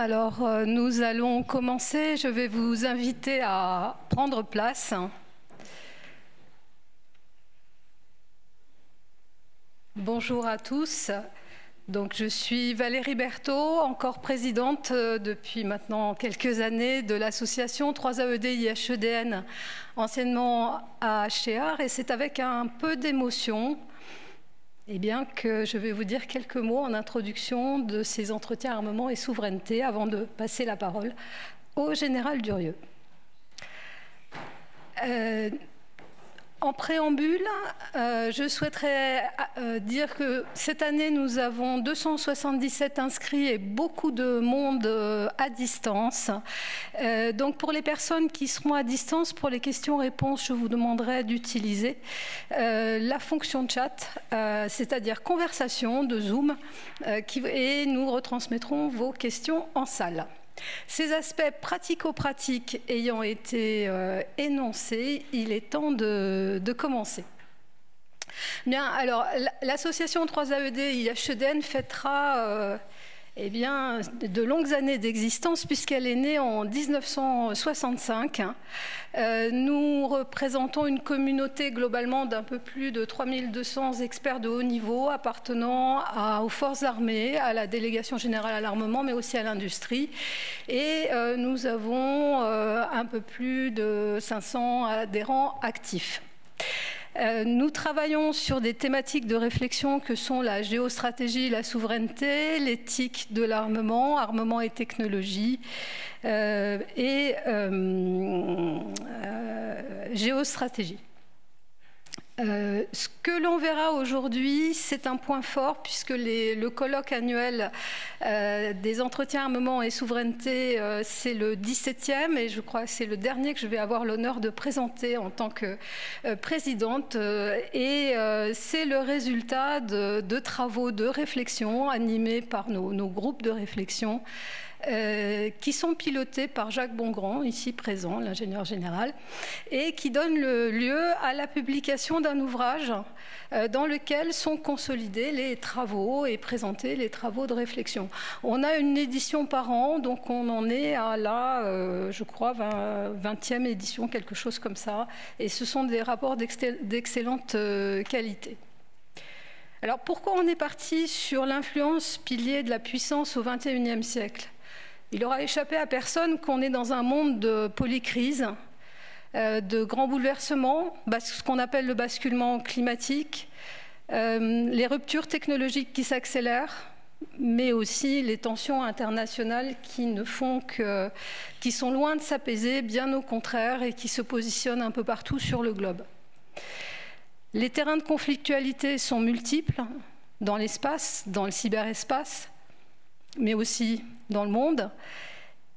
alors nous allons commencer. Je vais vous inviter à prendre place. Bonjour à tous. Donc, je suis Valérie Berthaud, encore présidente depuis maintenant quelques années de l'association 3AED IHEDN, anciennement AHCR, et c'est avec un peu d'émotion que je vais vous dire quelques mots en introduction de ces entretiens armement et souveraineté avant de passer la parole au général Durieux. En préambule, je souhaiterais dire que cette année, nous avons 277 inscrits et beaucoup de monde à distance. Donc, pour les personnes qui seront à distance, pour les questions-réponses, je vous demanderai d'utiliser la fonction chat, c'est-à-dire conversation de Zoom, et nous retransmettrons vos questions en salle. Ces aspects pratico-pratiques ayant été énoncés, il est temps de commencer. Bien, alors, l'association 3AED IHEDN fêtera de longues années d'existence puisqu'elle est née en 1965. Nous représentons une communauté globalement d'un peu plus de 3200 experts de haut niveau appartenant aux forces armées, à la délégation générale à l'armement, mais aussi à l'industrie. Et nous avons un peu plus de 500 adhérents actifs. Nous travaillons sur des thématiques de réflexion que sont la géostratégie, la souveraineté, l'éthique de l'armement, armement et technologie, et géostratégie. Ce que l'on verra aujourd'hui, c'est un point fort puisque le colloque annuel des entretiens armement et souveraineté, c'est le 17e et je crois que c'est le dernier que je vais avoir l'honneur de présenter en tant que présidente. Et c'est le résultat de travaux de réflexion animés par nos groupes de réflexion qui sont pilotés par Jacques Bongrand, ici présent, l'ingénieur général, et qui donnent lieu à la publication d'un ouvrage dans lequel sont consolidés les travaux et présentés les travaux de réflexion. On a une édition par an, donc on en est à la, je crois, 20e édition, quelque chose comme ça, et ce sont des rapports d'excellente qualité. Alors pourquoi on est parti sur l'influence pilier de la puissance au XXIe siècle ? Il aura échappé à personne qu'on est dans un monde de polycrise, de grands bouleversements, ce qu'on appelle le basculement climatique, les ruptures technologiques qui s'accélèrent, mais aussi les tensions internationales qui sont loin de s'apaiser, bien au contraire, et qui se positionnent un peu partout sur le globe. Les terrains de conflictualité sont multiples dans l'espace, dans le cyberespace, mais aussi dans le monde.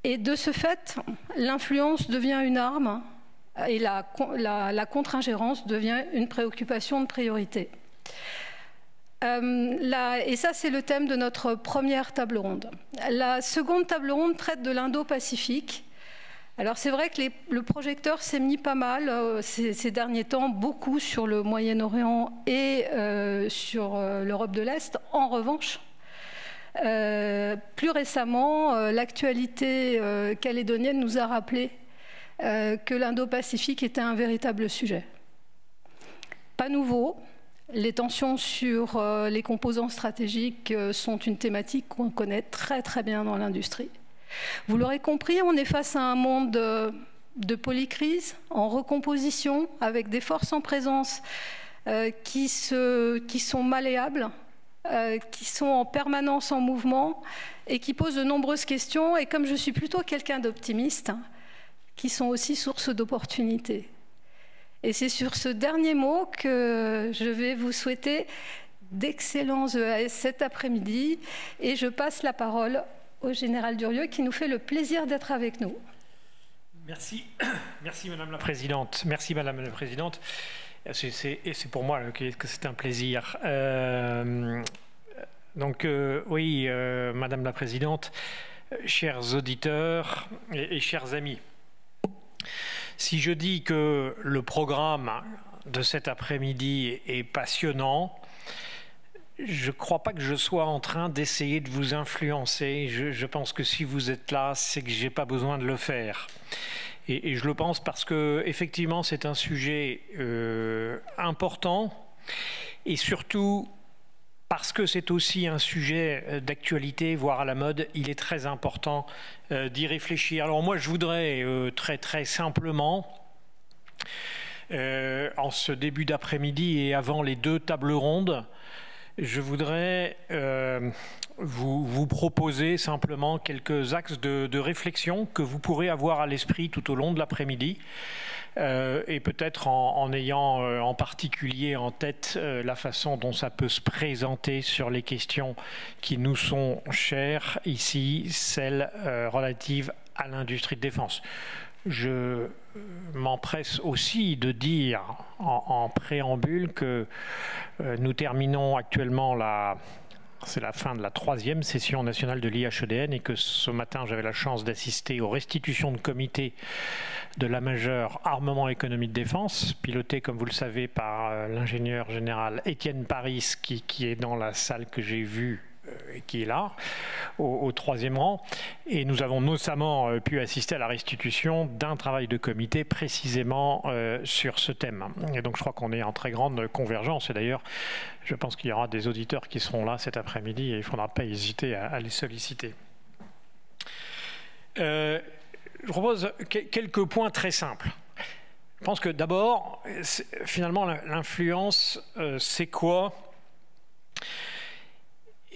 Et de ce fait, l'influence devient une arme et la contre-ingérence devient une préoccupation de priorité. Et ça, c'est le thème de notre première table ronde. La seconde table ronde traite de l'Indo-Pacifique. Alors c'est vrai que le projecteur s'est mis pas mal ces derniers temps, beaucoup sur le Moyen-Orient et sur l'Europe de l'Est. En revanche, plus récemment, l'actualité calédonienne nous a rappelé que l'Indo-Pacifique était un véritable sujet. Pas nouveau, les tensions sur les composants stratégiques sont une thématique qu'on connaît très très bien dans l'industrie. Vous l'aurez compris, on est face à un monde de polycrise, en recomposition, avec des forces en présence qui sont malléables, qui sont en permanence en mouvement et qui posent de nombreuses questions, et comme je suis plutôt quelqu'un d'optimiste, qui sont aussi source d'opportunités. Et c'est sur ce dernier mot que je vais vous souhaiter d'excellents EAS cet après-midi, et je passe la parole au général Durieux qui nous fait le plaisir d'être avec nous. Merci. Merci Madame la Présidente. Merci Madame la Présidente. C'est pour moi que c'est un plaisir. Oui, Madame la Présidente, chers auditeurs et chers amis, si je dis que le programme de cet après-midi est passionnant, je ne crois pas que je sois en train d'essayer de vous influencer. Je pense que si vous êtes là, c'est que je n'ai pas besoin de le faire. Et je le pense parce que effectivement, c'est un sujet important et surtout parce que c'est aussi un sujet d'actualité, voire à la mode. Il est très important d'y réfléchir. Alors moi, je voudrais très simplement, en ce début d'après-midi et avant les 2 tables rondes, je voudrais vous proposer simplement quelques axes de réflexion que vous pourrez avoir à l'esprit tout au long de l'après-midi et peut-être en ayant en particulier en tête la façon dont ça peut se présenter sur les questions qui nous sont chères ici, celles relatives à l'industrie de défense. Je m'empresse aussi de dire en préambule que nous terminons actuellement c'est la fin de la 3e session nationale de l'IHEDN et que ce matin j'avais la chance d'assister aux restitutions de comité de la majeure armement économie de défense, pilotée comme vous le savez par l'ingénieur général Étienne Paris qui est dans la salle que j'ai vue et qui est là, au 3e rang. Et nous avons notamment pu assister à la restitution d'un travail de comité précisément sur ce thème. Et donc je crois qu'on est en très grande convergence. Et d'ailleurs, je pense qu'il y aura des auditeurs qui seront là cet après-midi et il ne faudra pas hésiter à les solliciter. Je propose quelques points très simples. Je pense que d'abord, finalement, l'influence, c'est quoi ?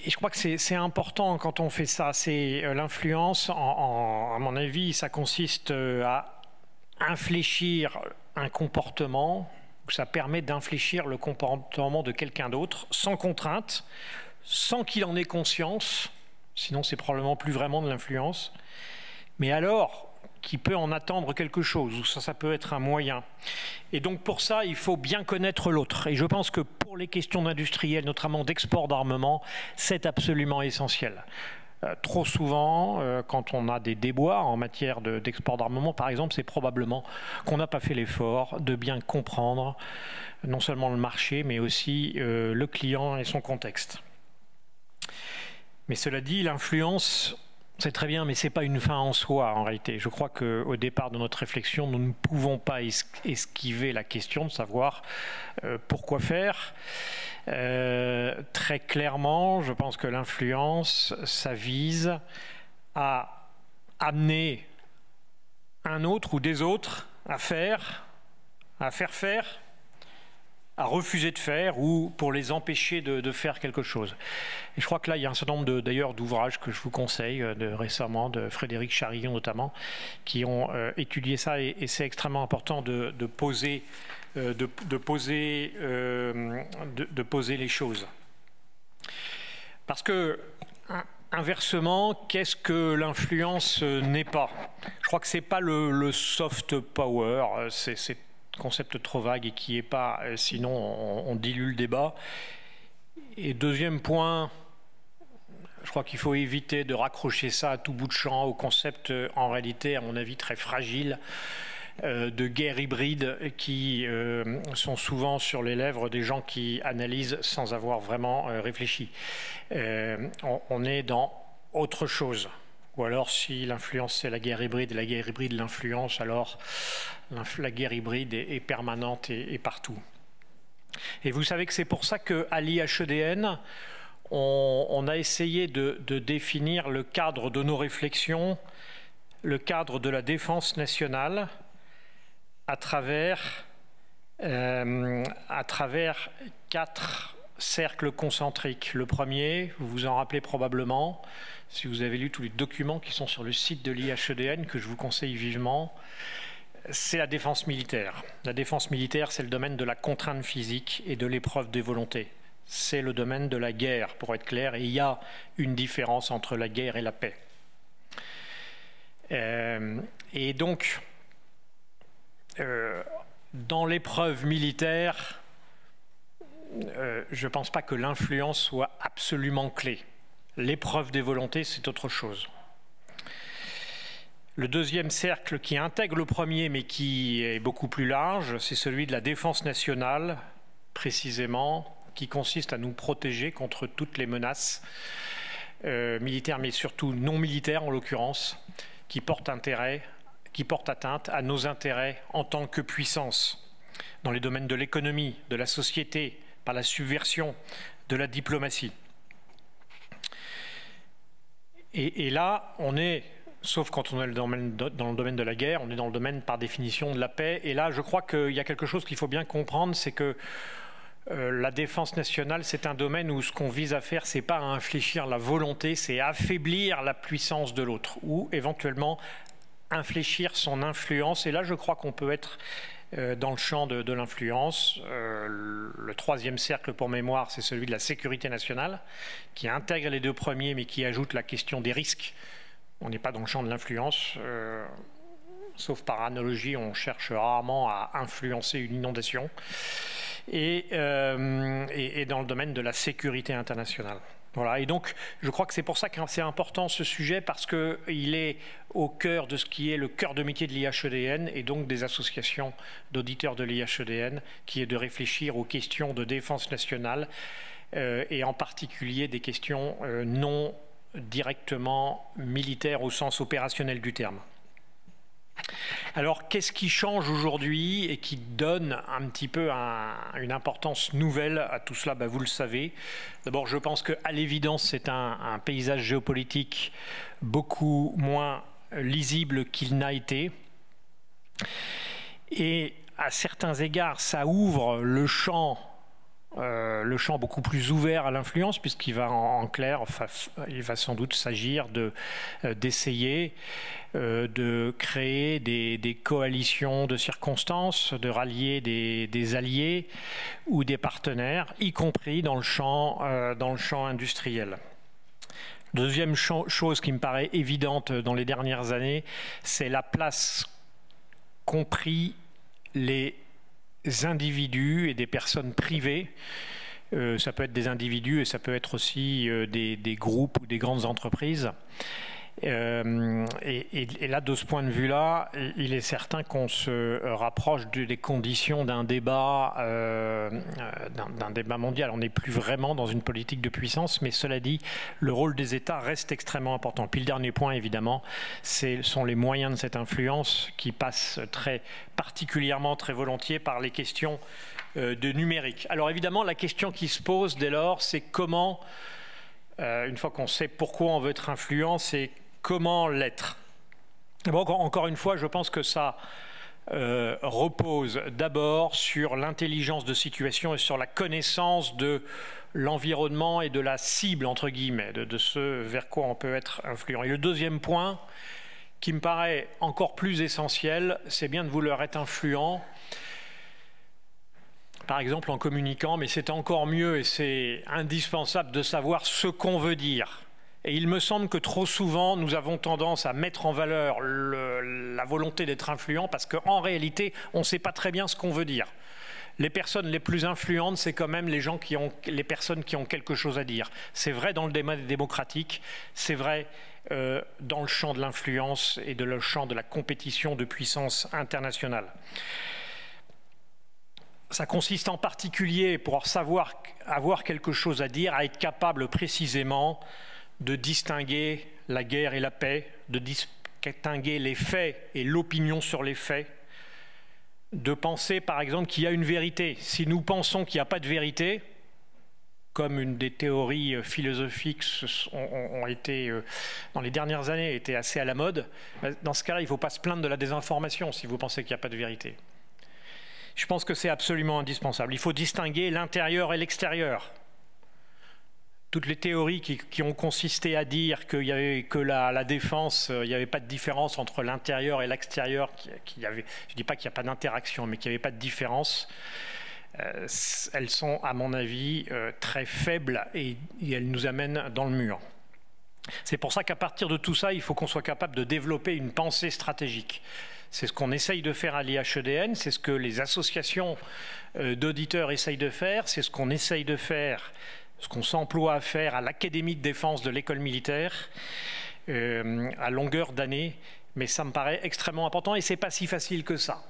Et je crois que c'est important quand on fait ça. C'est l'influence, à mon avis, ça consiste à infléchir un comportement, ça permet d'infléchir le comportement de quelqu'un d'autre, sans contrainte, sans qu'il en ait conscience, sinon c'est probablement plus vraiment de l'influence, mais alors qui peut en attendre quelque chose, ou ça peut être un moyen. Et donc pour ça, il faut bien connaître l'autre. Et je pense que pour les questions d'industriels, notamment d'export d'armement, c'est absolument essentiel. Trop souvent, quand on a des déboires en matière d'export d'armement, par exemple, c'est probablement qu'on n'a pas fait l'effort de bien comprendre non seulement le marché, mais aussi le client et son contexte. Mais cela dit, l'influence, c'est très bien, mais ce n'est pas une fin en soi en réalité. Je crois qu'au départ de notre réflexion, nous ne pouvons pas esquiver la question de savoir pourquoi faire. Très clairement, je pense que l'influence, ça vise à amener un autre ou des autres à faire faire, à refuser de faire ou pour les empêcher de faire quelque chose. Et je crois que là, il y a un certain nombre d'ailleurs d'ouvrages que je vous conseille récemment, de Frédéric Charillon notamment, qui ont étudié ça et c'est extrêmement important de poser les choses. Parce que, inversement, qu'est-ce que l'influence n'est pas ? Je crois que ce n'est pas le soft power, c'est concept trop vague et qui n'est pas, sinon on dilue le débat. Et deuxième point, je crois qu'il faut éviter de raccrocher ça à tout bout de champ au concept, en réalité, à mon avis, très fragile, de guerre hybride qui sont souvent sur les lèvres des gens qui analysent sans avoir vraiment réfléchi. On est dans autre chose. Ou alors, si l'influence, c'est la guerre hybride, et la guerre hybride l'influence, alors la guerre hybride est permanente et partout. Et vous savez que c'est pour ça qu'à l'IHEDN, on a essayé de définir le cadre de nos réflexions, le cadre de la défense nationale, à travers 4 cercles concentriques. Le premier, vous vous en rappelez probablement, si vous avez lu tous les documents qui sont sur le site de l'IHEDN, que je vous conseille vivement, c'est la défense militaire. La défense militaire, c'est le domaine de la contrainte physique et de l'épreuve des volontés. C'est le domaine de la guerre, pour être clair, et il y a une différence entre la guerre et la paix. Et donc, dans l'épreuve militaire, je ne pense pas que l'influence soit absolument clé. L'épreuve des volontés, c'est autre chose. Le deuxième cercle qui intègre le premier, mais qui est beaucoup plus large, c'est celui de la défense nationale, précisément, qui consiste à nous protéger contre toutes les menaces militaires, mais surtout non militaires en l'occurrence, qui portent atteinte à nos intérêts en tant que puissance, dans les domaines de l'économie, de la société, par la subversion, de la diplomatie. Et là, on est, sauf quand on est dans le domaine de la guerre, on est dans le domaine par définition de la paix. Et là, je crois qu'il y a quelque chose qu'il faut bien comprendre, c'est que la défense nationale, c'est un domaine où ce qu'on vise à faire, c'est pas à infléchir la volonté, c'est à affaiblir la puissance de l'autre, ou éventuellement infléchir son influence. Et là, je crois qu'on peut être dans le champ de l'influence. Le troisième cercle pour mémoire, c'est celui de la sécurité nationale, qui intègre les deux premiers, mais qui ajoute la question des risques. On n'est pas dans le champ de l'influence. Sauf par analogie, on cherche rarement à influencer une inondation. Et dans le domaine de la sécurité internationale. Voilà. Et donc, je crois que c'est pour ça que c'est important ce sujet, parce qu'il est au cœur de ce qui est le cœur de métier de l'IHEDN et donc des associations d'auditeurs de l'IHEDN, qui est de réfléchir aux questions de défense nationale et en particulier des questions non directement militaires au sens opérationnel du terme. Alors, qu'est-ce qui change aujourd'hui et qui donne un petit peu une importance nouvelle à tout cela? Vous le savez. D'abord, je pense qu'à l'évidence, c'est un paysage géopolitique beaucoup moins lisible qu'il n'a été. Et à certains égards, ça ouvre le champ beaucoup plus ouvert à l'influence, puisqu'il va en clair, il va sans doute s'agir d'essayer de créer des coalitions de circonstances, de rallier des alliés ou des partenaires, y compris dans le champ industriel. Deuxième chose qui me paraît évidente dans les dernières années, c'est la place qu'ont pris les individus et des personnes privées. Ça peut être des individus et ça peut être aussi des groupes ou des grandes entreprises. Et là, de ce point de vue-là, il est certain qu'on se rapproche des conditions d'un débat mondial. On n'est plus vraiment dans une politique de puissance, mais cela dit, le rôle des États reste extrêmement important. Puis le dernier point, évidemment, sont les moyens de cette influence qui passent très particulièrement, très volontiers par les questions de numérique. Alors évidemment, la question qui se pose dès lors, c'est comment, une fois qu'on sait pourquoi on veut être influent, c'est comment l'être. Bon, encore une fois, je pense que ça repose d'abord sur l'intelligence de situation et sur la connaissance de l'environnement et de la cible, entre guillemets, de ce vers quoi on peut être influent. Et le deuxième point, qui me paraît encore plus essentiel, c'est bien de vouloir être influent, par exemple en communiquant, mais c'est encore mieux et c'est indispensable de savoir ce qu'on veut dire. Et il me semble que trop souvent, nous avons tendance à mettre en valeur la volonté d'être influent parce qu'en réalité, on ne sait pas très bien ce qu'on veut dire. Les personnes les plus influentes, c'est quand même les personnes qui ont quelque chose à dire. C'est vrai dans le débat démocratique, c'est vrai dans le champ de l'influence et le champ de la compétition de puissance internationale. Ça consiste en particulier, pour savoir avoir quelque chose à dire, à être capable précisément de distinguer la guerre et la paix, de distinguer les faits et l'opinion sur les faits, de penser par exemple qu'il y a une vérité. Si nous pensons qu'il n'y a pas de vérité, comme une des théories philosophiques ont été, dans les dernières années, été assez à la mode, dans ce cas-là, il ne faut pas se plaindre de la désinformation si vous pensez qu'il n'y a pas de vérité. Je pense que c'est absolument indispensable. Il faut distinguer l'intérieur et l'extérieur. Toutes les théories qui ont consisté à dire que la défense, il n'y avait pas de différence entre l'intérieur et l'extérieur, je ne dis pas qu'il n'y a pas d'interaction, mais qu'il n'y avait pas de différence, elles sont, à mon avis, très faibles et elles nous amènent dans le mur. C'est pour ça qu'à partir de tout ça, il faut qu'on soit capable de développer une pensée stratégique. C'est ce qu'on essaye de faire à l'IHEDN, c'est ce que les associations d'auditeurs essayent de faire, c'est ce qu'on essaye de faire, ce qu'on s'emploie à faire à l'Académie de défense de l'école militaire à longueur d'année, mais ça me paraît extrêmement important et c'est pas si facile que ça,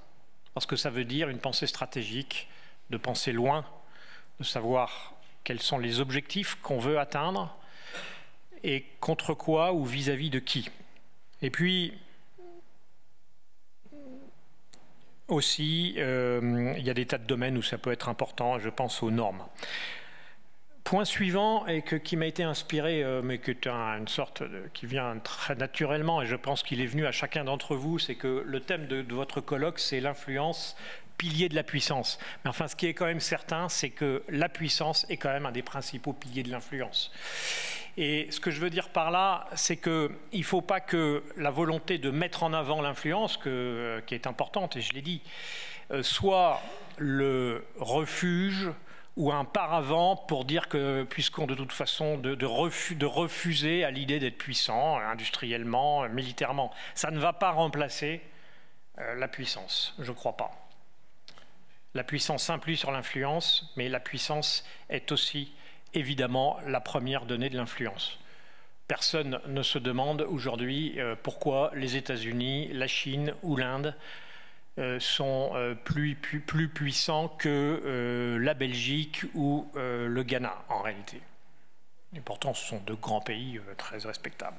parce que ça veut dire une pensée stratégique, de penser loin, de savoir quels sont les objectifs qu'on veut atteindre et contre quoi ou vis-à-vis de qui. Et puis, aussi, il y a des tas de domaines où ça peut être important, je pense aux normes. Point suivant, et qui m'a été inspiré, mais qui est une sorte qui vient très naturellement, et je pense qu'il est venu à chacun d'entre vous, c'est que le thème de votre colloque, c'est l'influence, pilier de la puissance. Mais enfin, ce qui est quand même certain, c'est que la puissance est quand même un des principaux piliers de l'influence. Et ce que je veux dire par là, c'est qu'il ne faut pas que la volonté de mettre en avant l'influence, qui est importante, et je l'ai dit, soit le refuge ou un paravent pour dire que, puisqu'on de toute façon, de refuser à l'idée d'être puissant, industriellement, militairement, ça ne va pas remplacer la puissance, je ne crois pas. La puissance s'appuie sur l'influence, mais la puissance est aussi, évidemment, la première donnée de l'influence. Personne ne se demande aujourd'hui pourquoi les États-Unis, la Chine ou l'Inde sont plus puissants que la Belgique ou le Ghana, en réalité. Et pourtant, ce sont deux grands pays très respectables.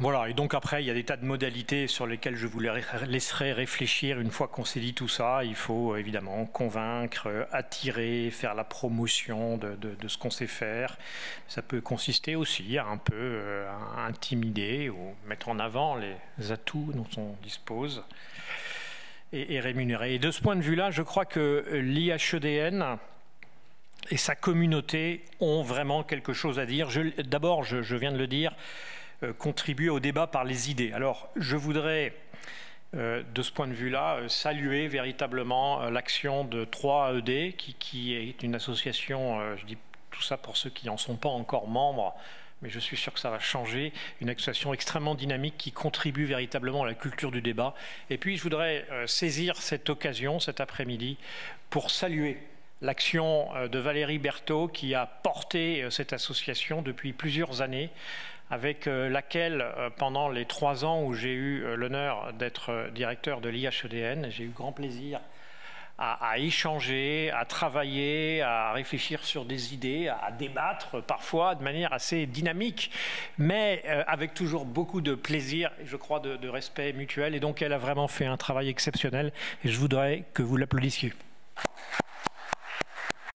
Voilà, et donc après, il y a des tas de modalités sur lesquelles je vous laisserai réfléchir une fois qu'on s'est dit tout ça. Il faut évidemment convaincre, attirer, faire la promotion de ce qu'on sait faire. Ça peut consister aussi à un peu à intimider ou mettre en avant les atouts dont on dispose et rémunérer. Et de ce point de vue-là, je crois que l'IHEDN et sa communauté ont vraiment quelque chose à dire. D'abord, je viens de le dire, contribuer au débat par les idées. Alors, je voudrais, de ce point de vue-là, saluer véritablement l'action de 3AED, qui est une association, je dis tout ça pour ceux qui n'en sont pas encore membres, mais je suis sûr que ça va changer, une association extrêmement dynamique qui contribue véritablement à la culture du débat. Et puis, je voudrais saisir cette occasion, cet après-midi, pour saluer l'action de Valérie Berthaud, qui a porté cette association depuis plusieurs années, avec laquelle, pendant les 3 ans où j'ai eu l'honneur d'être directeur de l'IHEDN, j'ai eu grand plaisir à échanger, à travailler, à réfléchir sur des idées, à débattre parfois de manière assez dynamique, mais avec toujours beaucoup de plaisir et je crois de respect mutuel. Et donc elle a vraiment fait un travail exceptionnel et je voudrais que vous l'applaudissiez.